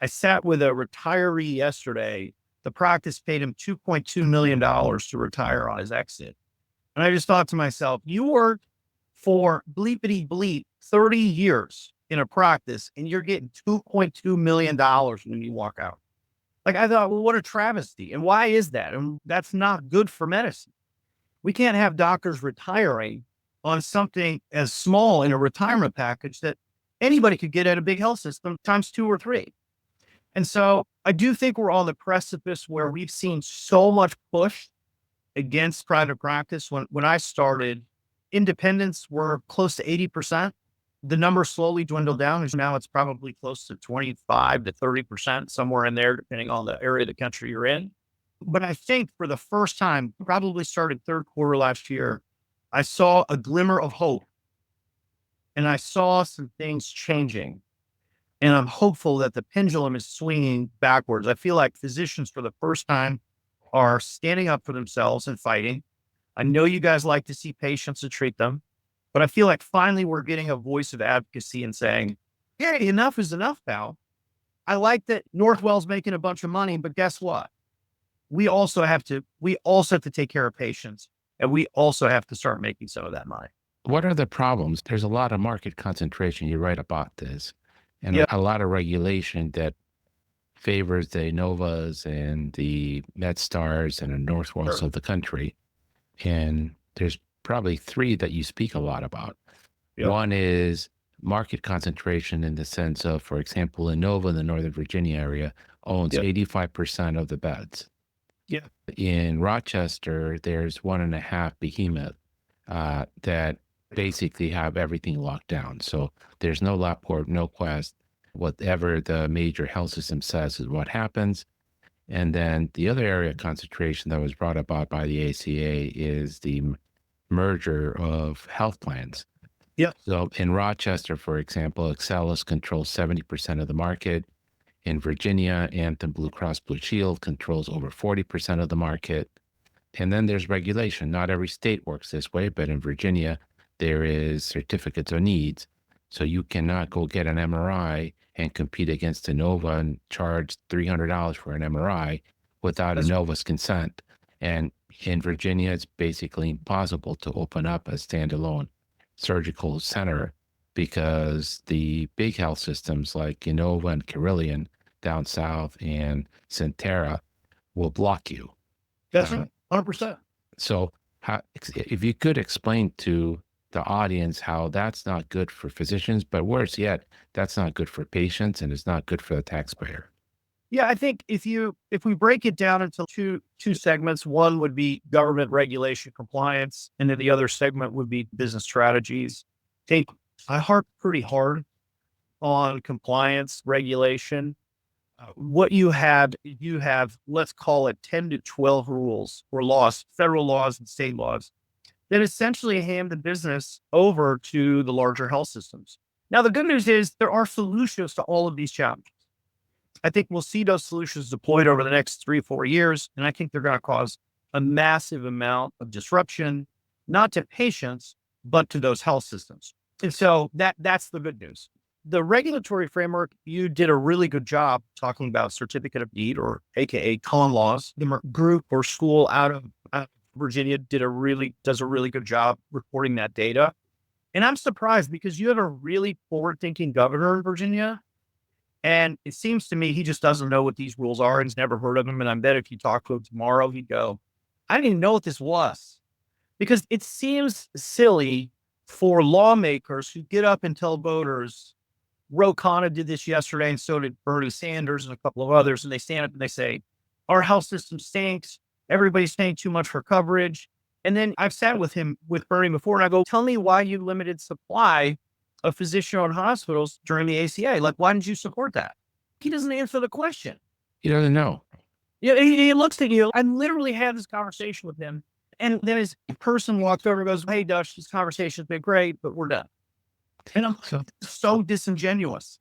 I sat with a retiree yesterday. The practice paid him $2.2 million to retire on his exit. And I just thought to myself, you worked for bleepity bleep 30 years in a practice and you're getting $2.2 million when you walk out. Like I thought, well, what a travesty. And why is that? And that's not good for medicine. We can't have doctors retiring on something as small in a retirement package that anybody could get at a big health system times 2 or 3. And so I do think we're on the precipice where we've seen so much push against private practice. When I started, independents were close to 80%. The number slowly dwindled down. Now it's probably close to 25 to 30%, somewhere in there, depending on the area of the country you're in. But I think for the first time, probably started third quarter last year, I saw a glimmer of hope and I saw some things changing. And I'm hopeful that the pendulum is swinging backwards. I feel like physicians for the first time are standing up for themselves and fighting. I know you guys like to see patients and treat them, but I feel like finally we're getting a voice of advocacy and saying, hey, enough is enough, pal. I like that Northwell's making a bunch of money, but guess what? We also have to take care of patients, and we also have to start making some of that money. What are the problems? There's a lot of market concentration. You're right about this, and Yep. a lot of regulation that favors the Novas and the MedStars and the Northwells Sure. of the country. And there's probably 3 that you speak a lot about. Yep. One is market concentration in the sense of, for example, Innova in the Northern Virginia area owns 85% of the beds. Yeah. In Rochester, there's 1.5 behemoth that basically have everything locked down. So there's no Laport, no Quest. Whatever the major health system says is what happens. And then the other area of concentration that was brought about by the ACA is the merger of health plans. Yeah. So in Rochester, for example, Excellus controls 70% of the market. In Virginia, Anthem Blue Cross Blue Shield controls over 40% of the market. And then there's regulation. Not every state works this way, but in Virginia, there is certificates of needs. So you cannot go get an MRI and compete against Innova and charge $300 for an MRI without Innova's consent. And in Virginia, it's basically impossible to open up a standalone surgical center because the big health systems like Innova and Carillion down south and Centera will block you. That's right. 100%. So if you could explain to the audience how that's not good for physicians, but worse yet, that's not good for patients and it's not good for the taxpayer. Yeah, I think if we break it down into two segments, one would be government regulation compliance, and then the other segment would be business strategies. I harp pretty hard on compliance regulation. What you have, let's call it 10 to 12 rules or laws, federal laws and state laws, that essentially hand the business over to the larger health systems. Now, the good news is there are solutions to all of these challenges. I think we'll see those solutions deployed over the next 3 or 4 years, and I think they're going to cause a massive amount of disruption, not to patients, but to those health systems. And so that's the good news. The regulatory framework, you did a really good job talking about certificate of need, or AKA con laws. The group or school out of Virginia does a really good job reporting that data. And I'm surprised because you have a really forward-thinking governor in Virginia. And it seems to me he just doesn't know what these rules are and he's never heard of them. And I bet if you talk to him tomorrow, he'd go, I didn't even know what this was. Because it seems silly for lawmakers who get up and tell voters, Ro Khanna did this yesterday, and so did Bernie Sanders and a couple of others. And they stand up and they say, our health system stinks. Everybody's paying too much for coverage. And then I've sat with Bernie before, and I go, tell me why you limited supply of physician-owned hospitals during the ACA. Like, why didn't you support that? He doesn't answer the question. He doesn't know. Yeah, he looks at you. I literally had this conversation with him. And then his person walks over and goes, hey, Dutch, this conversation's been great, but we're done. And I'm so disingenuous.